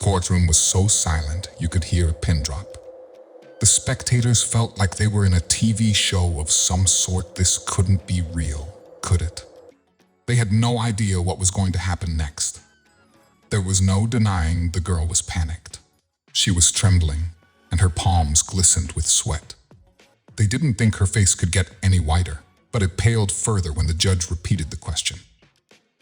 Courtroom was so silent you could hear a pin drop. The spectators felt like they were in a TV show of some sort. This couldn't be real, could it? They had no idea what was going to happen next. There was no denying the girl was panicked. She was trembling, and her palms glistened with sweat. They didn't think her face could get any whiter, but it paled further when the judge repeated the question.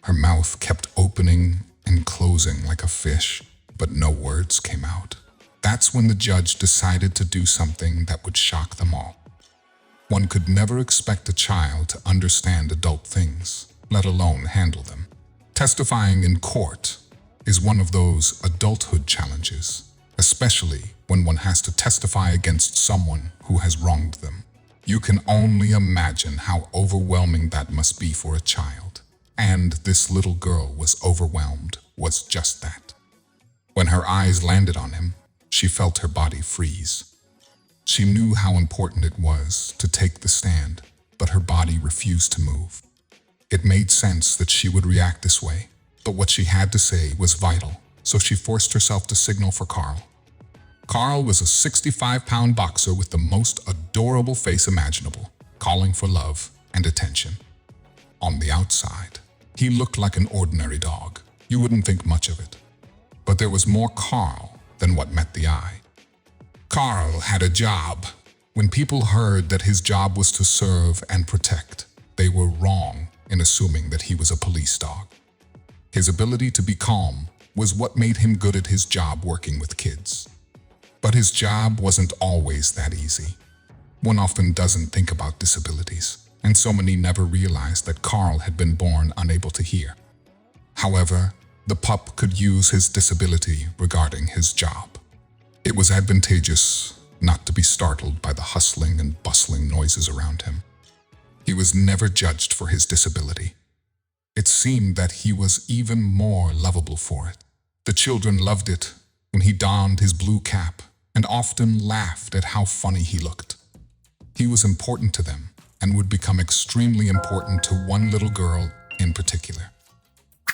Her mouth kept opening and closing like a fish, but no words came out. That's when the judge decided to do something that would shock them all. One could never expect a child to understand adult things, let alone handle them. Testifying in court is one of those adulthood challenges, especially when one has to testify against someone who has wronged them. You can only imagine how overwhelming that must be for a child. And this little girl was overwhelmed, was just that. When her eyes landed on him, she felt her body freeze. She knew how important it was to take the stand, but her body refused to move. It made sense that she would react this way, but what she had to say was vital, so she forced herself to signal for Carl. Carl was a 65-pound boxer with the most adorable face imaginable, calling for love and attention. On the outside, he looked like an ordinary dog. You wouldn't think much of it. But there was more Carl than what met the eye. Carl had a job. When people heard that his job was to serve and protect, they were wrong in assuming that he was a police dog. His ability to be calm was what made him good at his job working with kids. But his job wasn't always that easy. One often doesn't think about disabilities, and so many never realized that Carl had been born unable to hear. However, the pup could use his disability regarding his job. It was advantageous not to be startled by the hustling and bustling noises around him. He was never judged for his disability. It seemed that he was even more lovable for it. The children loved it when he donned his blue cap and often laughed at how funny he looked. He was important to them and would become extremely important to one little girl in particular.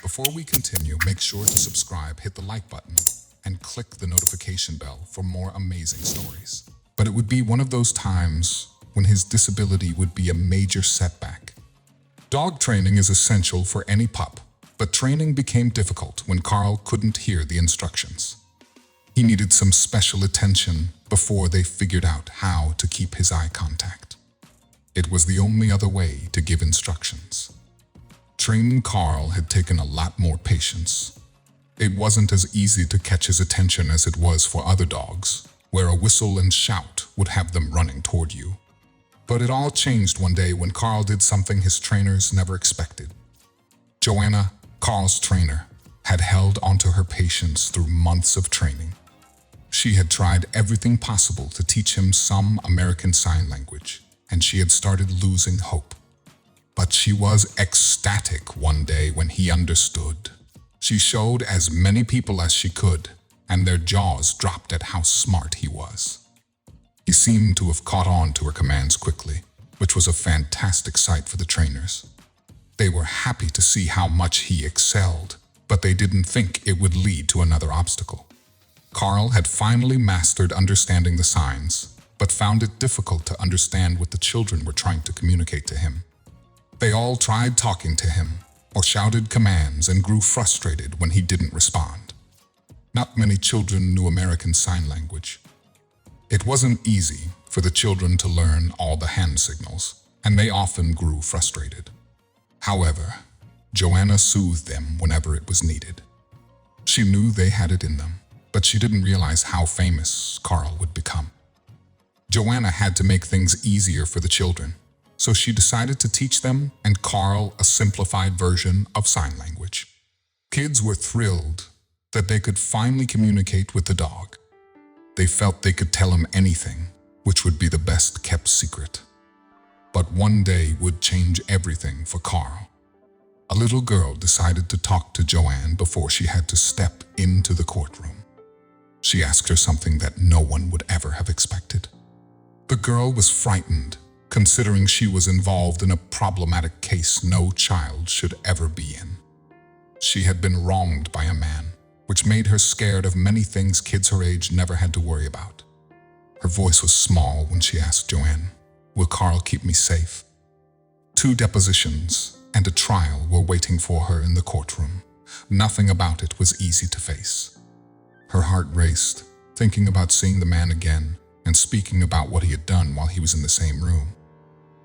Before we continue, make sure to subscribe, hit the like button, and click the notification bell for more amazing stories. But it would be one of those times when his disability would be a major setback. Dog training is essential for any pup, but training became difficult when Carl couldn't hear the instructions. He needed some special attention before they figured out how to keep his eye contact. It was the only other way to give instructions. Training Carl had taken a lot more patience. It wasn't as easy to catch his attention as it was for other dogs, where a whistle and shout would have them running toward you. But it all changed one day when Carl did something his trainers never expected. Joanna, Carl's trainer, had held onto her patience through months of training. She had tried everything possible to teach him some American Sign Language, and she had started losing hope. But she was ecstatic one day when he understood. She showed as many people as she could, and their jaws dropped at how smart he was. He seemed to have caught on to her commands quickly, which was a fantastic sight for the trainers. They were happy to see how much he excelled, but they didn't think it would lead to another obstacle. Carl had finally mastered understanding the signs, but found it difficult to understand what the children were trying to communicate to him. They all tried talking to him, or shouted commands and grew frustrated when he didn't respond. Not many children knew American Sign Language. It wasn't easy for the children to learn all the hand signals, and they often grew frustrated. However, Joanna soothed them whenever it was needed. She knew they had it in them, but she didn't realize how famous Carl would become. Joanna had to make things easier for the children, so she decided to teach them and Carl a simplified version of sign language. Kids were thrilled that they could finally communicate with the dog. They felt they could tell him anything, which would be the best kept secret. But one day would change everything for Carl. A little girl decided to talk to Joanne before she had to step into the courtroom. She asked her something that no one would ever have expected. The girl was frightened, considering she was involved in a problematic case no child should ever be in. She had been wronged by a man, which made her scared of many things kids her age never had to worry about. Her voice was small when she asked Joanne, "Will Carl keep me safe?" 2 depositions and a trial were waiting for her in the courtroom. Nothing about it was easy to face. Her heart raced, thinking about seeing the man again and speaking about what he had done while he was in the same room.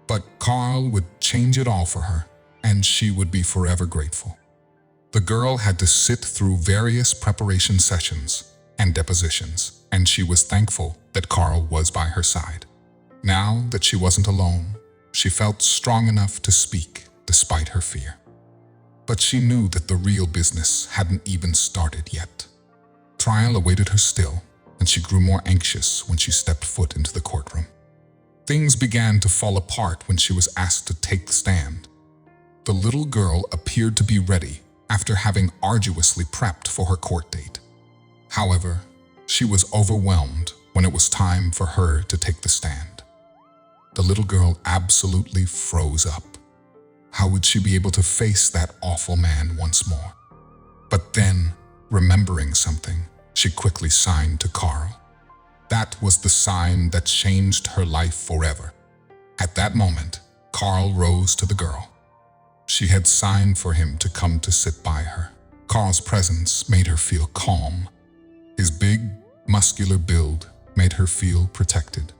But Carl would change it all for her, and she would be forever grateful. The girl had to sit through various preparation sessions and depositions, and she was thankful that Carl was by her side. Now that she wasn't alone, she felt strong enough to speak despite her fear. But she knew that the real business hadn't even started yet. Trial awaited her still, and she grew more anxious when she stepped foot into the courtroom. Things began to fall apart when she was asked to take the stand. The little girl appeared to be ready after having arduously prepped for her court date. However, she was overwhelmed when it was time for her to take the stand. The little girl absolutely froze up. How would she be able to face that awful man once more? But then, remembering something, she quickly signed to Carl. That was the sign that changed her life forever. At that moment, Carl rose to the girl. She had signed for him to come to sit by her. Carl's presence made her feel calm. His big, muscular build made her feel protected.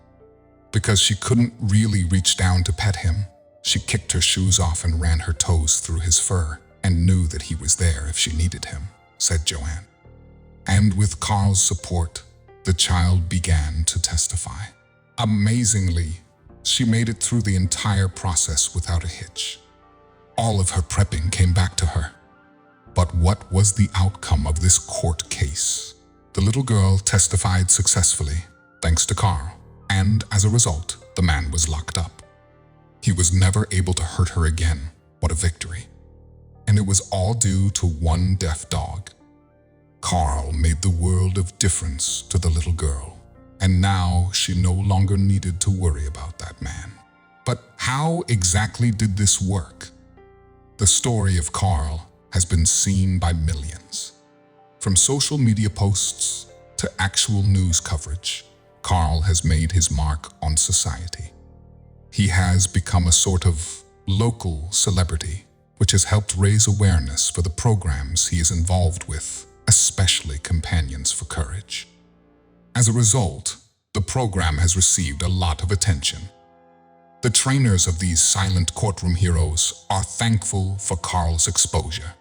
Because she couldn't really reach down to pet him, she kicked her shoes off and ran her toes through his fur and knew that he was there if she needed him, said Joanne. And with Carl's support, the child began to testify. Amazingly, she made it through the entire process without a hitch. All of her prepping came back to her. But what was the outcome of this court case? The little girl testified successfully, thanks to Carl, and as a result, the man was locked up. He was never able to hurt her again. What a victory. And it was all due to one deaf dog. Carl made the world of difference to the little girl, and now she no longer needed to worry about that man. But how exactly did this work? The story of Carl has been seen by millions. From social media posts to actual news coverage, Carl has made his mark on society. He has become a sort of local celebrity, which has helped raise awareness for the programs he is involved with, especially Companions for Courage. As a result, the program has received a lot of attention. The trainers of these silent courtroom heroes are thankful for Carl's exposure.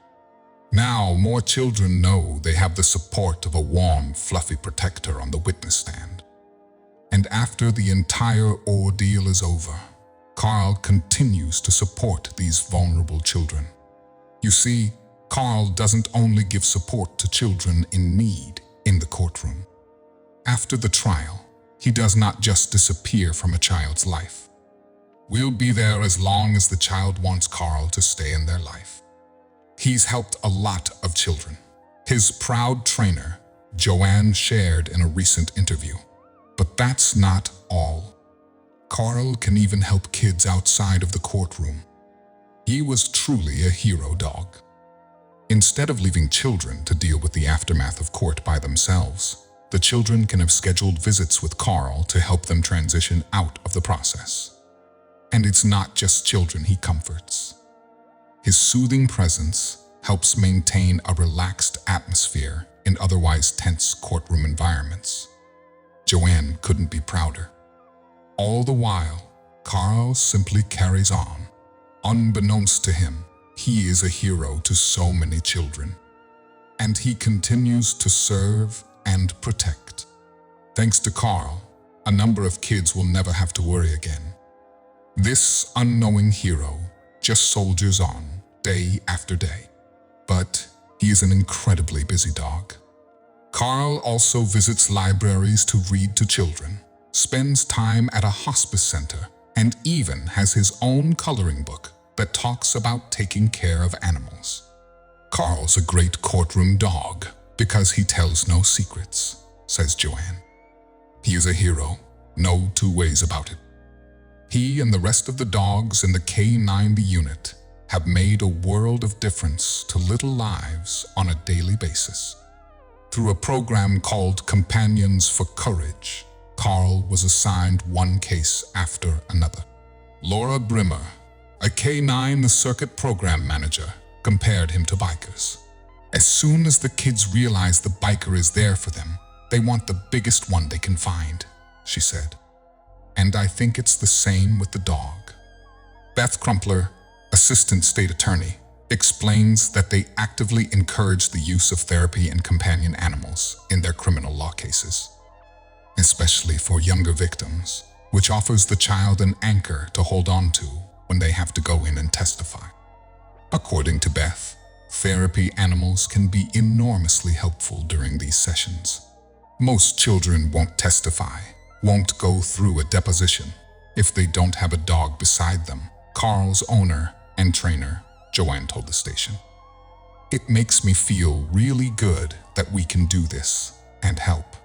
Now more children know they have the support of a warm, fluffy protector on the witness stand. And after the entire ordeal is over, Carl continues to support these vulnerable children. You see, Carl doesn't only give support to children in need in the courtroom. After the trial, he does not just disappear from a child's life. We'll be there as long as the child wants Carl to stay in their life. He's helped a lot of children. His proud trainer, Joanne, shared in a recent interview. But that's not all. Carl can even help kids outside of the courtroom. He was truly a hero dog. Instead of leaving children to deal with the aftermath of court by themselves, the children can have scheduled visits with Carl to help them transition out of the process. And it's not just children he comforts. His soothing presence helps maintain a relaxed atmosphere in otherwise tense courtroom environments. Joanne couldn't be prouder. All the while, Carl simply carries on. Unbeknownst to him, he is a hero to so many children. And he continues to serve and protect. Thanks to Carl, a number of kids will never have to worry again. This unknowing hero just soldiers on day after day. But he is an incredibly busy dog. Carl also visits libraries to read to children, spends time at a hospice center, and even has his own coloring book that talks about taking care of animals. Carl's a great courtroom dog because he tells no secrets, says Joanne. He is a hero, no two ways about it. He and the rest of the dogs in the K90 unit have made a world of difference to little lives on a daily basis. Through a program called Companions for Courage, Carl was assigned one case after another. Laura Brimmer, a K9 circuit program manager, compared him to bikers. As soon as the kids realize the biker is there for them, they want the biggest one they can find, she said. And I think it's the same with the dog. Beth Crumpler, assistant state attorney, explains that they actively encourage the use of therapy and companion animals in their criminal law cases, especially for younger victims, which offers the child an anchor to hold on to when they have to go in and testify. According to Beth, therapy animals can be enormously helpful during these sessions. Most children won't testify, won't go through a deposition, if they don't have a dog beside them, Carl's owner and trainer, Joanne, told the station. It makes me feel really good that we can do this and help.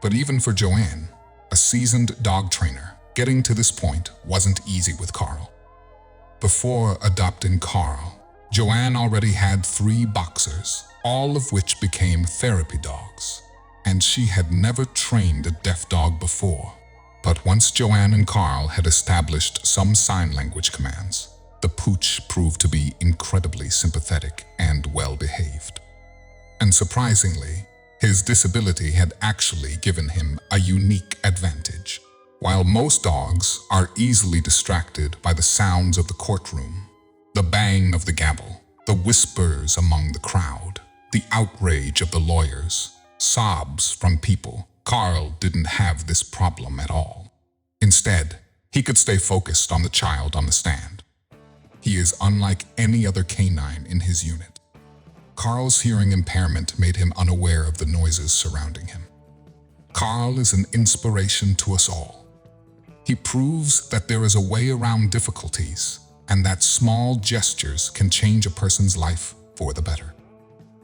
But even for Joanne, a seasoned dog trainer, getting to this point wasn't easy with Carl. Before adopting Carl, Joanne already had 3 boxers, all of which became therapy dogs, and she had never trained a deaf dog before. But once Joanne and Carl had established some sign language commands, the pooch proved to be incredibly sympathetic and well-behaved. And surprisingly, his disability had actually given him a unique advantage. While most dogs are easily distracted by the sounds of the courtroom, the bang of the gavel, the whispers among the crowd, the outrage of the lawyers, sobs from people, Carl didn't have this problem at all. Instead, he could stay focused on the child on the stand. He is unlike any other canine in his unit. Carl's hearing impairment made him unaware of the noises surrounding him. Carl is an inspiration to us all. He proves that there is a way around difficulties and that small gestures can change a person's life for the better.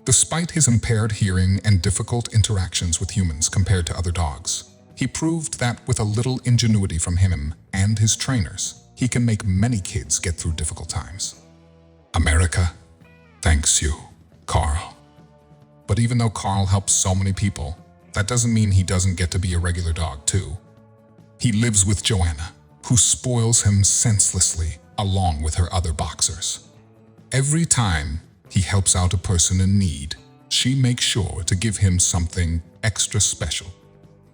Despite his impaired hearing and difficult interactions with humans compared to other dogs, he proved that with a little ingenuity from him and his trainers, he can make many kids get through difficult times. America thanks you, Carl. But even though Carl helps so many people, that doesn't mean he doesn't get to be a regular dog too. He lives with Joanna, who spoils him senselessly along with her other boxers. Every time he helps out a person in need, she makes sure to give him something extra special.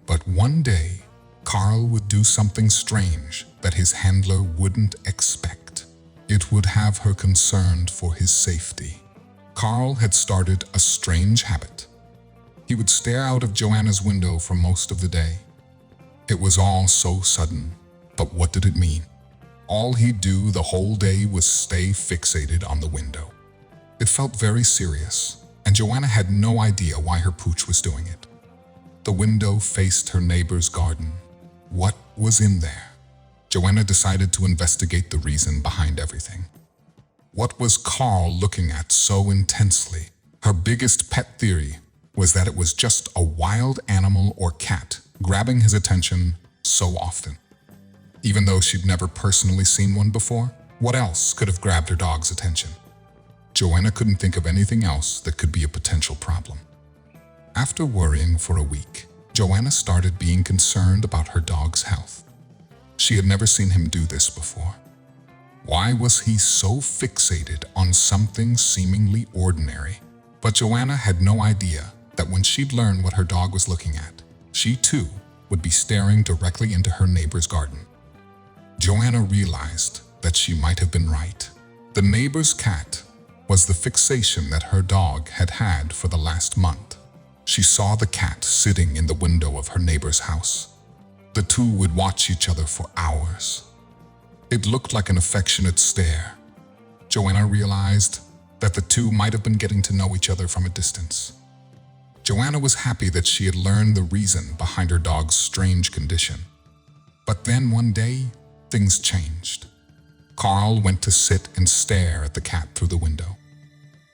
But one day, Carl would do something strange that his handler wouldn't expect. It would have her concerned for his safety. Carl had started a strange habit. He would stare out of Joanna's window for most of the day. It was all so sudden, but what did it mean? All he'd do the whole day was stay fixated on the window. It felt very serious, and Joanna had no idea why her pooch was doing it. The window faced her neighbor's garden. What was in there? Joanna decided to investigate the reason behind everything. What was Carl looking at so intensely? Her biggest pet theory was that it was just a wild animal or cat grabbing his attention so often. Even though she'd never personally seen one before, what else could have grabbed her dog's attention? Joanna couldn't think of anything else that could be a potential problem. After worrying for a week, Joanna started being concerned about her dog's health. She had never seen him do this before. Why was he so fixated on something seemingly ordinary? But Joanna had no idea that when she'd learn what her dog was looking at, she too would be staring directly into her neighbor's garden. Joanna realized that she might have been right. The neighbor's cat was the fixation that her dog had had for the last month. She saw the cat sitting in the window of her neighbor's house. The two would watch each other for hours. It looked like an affectionate stare. Joanna realized that the two might have been getting to know each other from a distance. Joanna was happy that she had learned the reason behind her dog's strange condition. But then one day, things changed. Carl went to sit and stare at the cat through the window.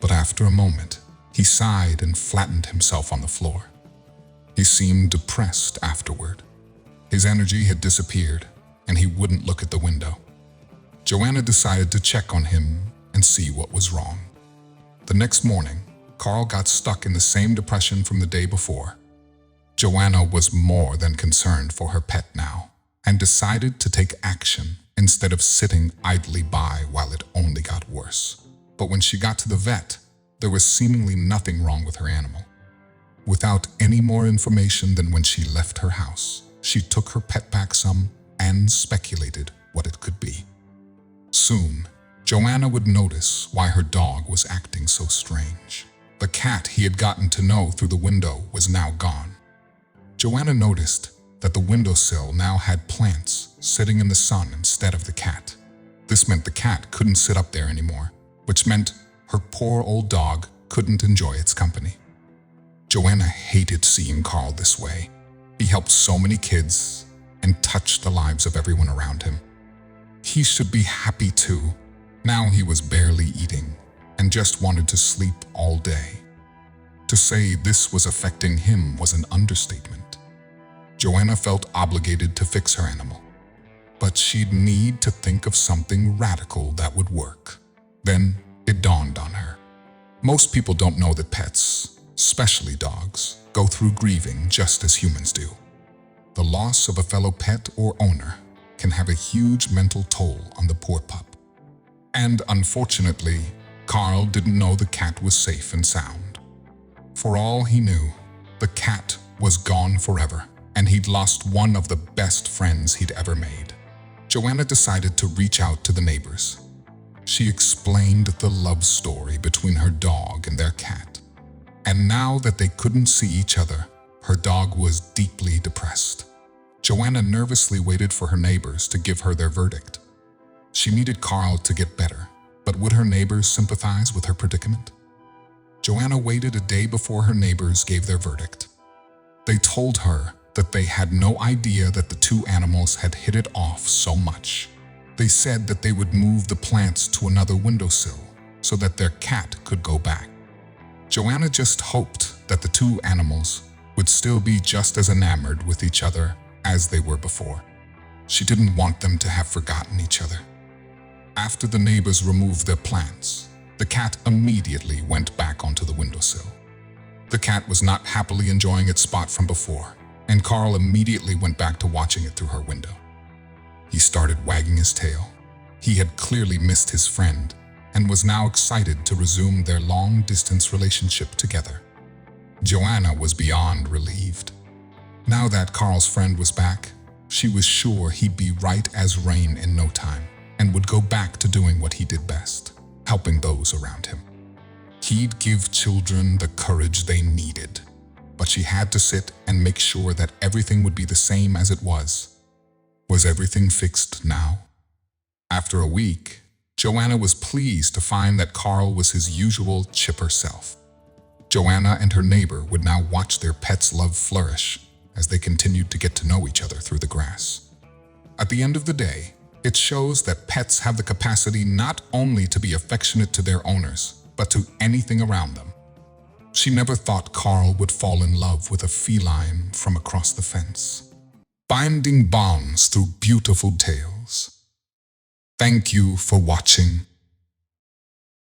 But after a moment, he sighed and flattened himself on the floor. He seemed depressed afterward. His energy had disappeared, and he wouldn't look at the window. Joanna decided to check on him and see what was wrong. The next morning, Carl got stuck in the same depression from the day before. Joanna was more than concerned for her pet now and decided to take action instead of sitting idly by while it only got worse. But when she got to the vet, there was seemingly nothing wrong with her animal. Without any more information than when she left her house, she took her pet back some and speculated what it could be. Soon, Joanna would notice why her dog was acting so strange. The cat he had gotten to know through the window was now gone. Joanna noticed that the windowsill now had plants sitting in the sun instead of the cat. This meant the cat couldn't sit up there anymore, which meant her poor old dog couldn't enjoy its company. Joanna hated seeing Carl this way. He helped so many kids and touched the lives of everyone around him. He should be happy too. Now he was barely eating and just wanted to sleep all day. To say this was affecting him was an understatement. Joanna felt obligated to fix her animal, but she'd need to think of something radical that would work. Then it dawned on her. Most people don't know that pets, especially dogs, go through grieving just as humans do. The loss of a fellow pet or owner can have a huge mental toll on the poor pup. And unfortunately, Carl didn't know the cat was safe and sound. For all he knew, the cat was gone forever, and he'd lost one of the best friends he'd ever made. Joanna decided to reach out to the neighbors. She explained the love story between her dog and their cat. And now that they couldn't see each other, her dog was deeply depressed. Joanna nervously waited for her neighbors to give her their verdict. She needed Carl to get better, but would her neighbors sympathize with her predicament? Joanna waited a day before her neighbors gave their verdict. They told her that they had no idea that the two animals had hit it off so much. They said that they would move the plants to another windowsill so that their cat could go back. Joanna just hoped that the two animals would still be just as enamored with each other as they were before. She didn't want them to have forgotten each other. After the neighbors removed their plants, the cat immediately went back onto the windowsill. The cat was not happily enjoying its spot from before, and Carl immediately went back to watching it through her window. He started wagging his tail. He had clearly missed his friend and was now excited to resume their long-distance relationship together. Joanna was beyond relieved. Now that Carl's friend was back, she was sure he'd be right as rain in no time and would go back to doing what he did best, helping those around him. He'd give children the courage they needed, but she had to sit and make sure that everything would be the same as it was. Was everything fixed now? After a week, Joanna was pleased to find that Carl was his usual chipper self. Joanna and her neighbor would now watch their pet's love flourish as they continued to get to know each other through the grass. At the end of the day, it shows that pets have the capacity not only to be affectionate to their owners, but to anything around them. She never thought Carl would fall in love with a feline from across the fence. Binding bonds through beautiful tales. Thank you for watching.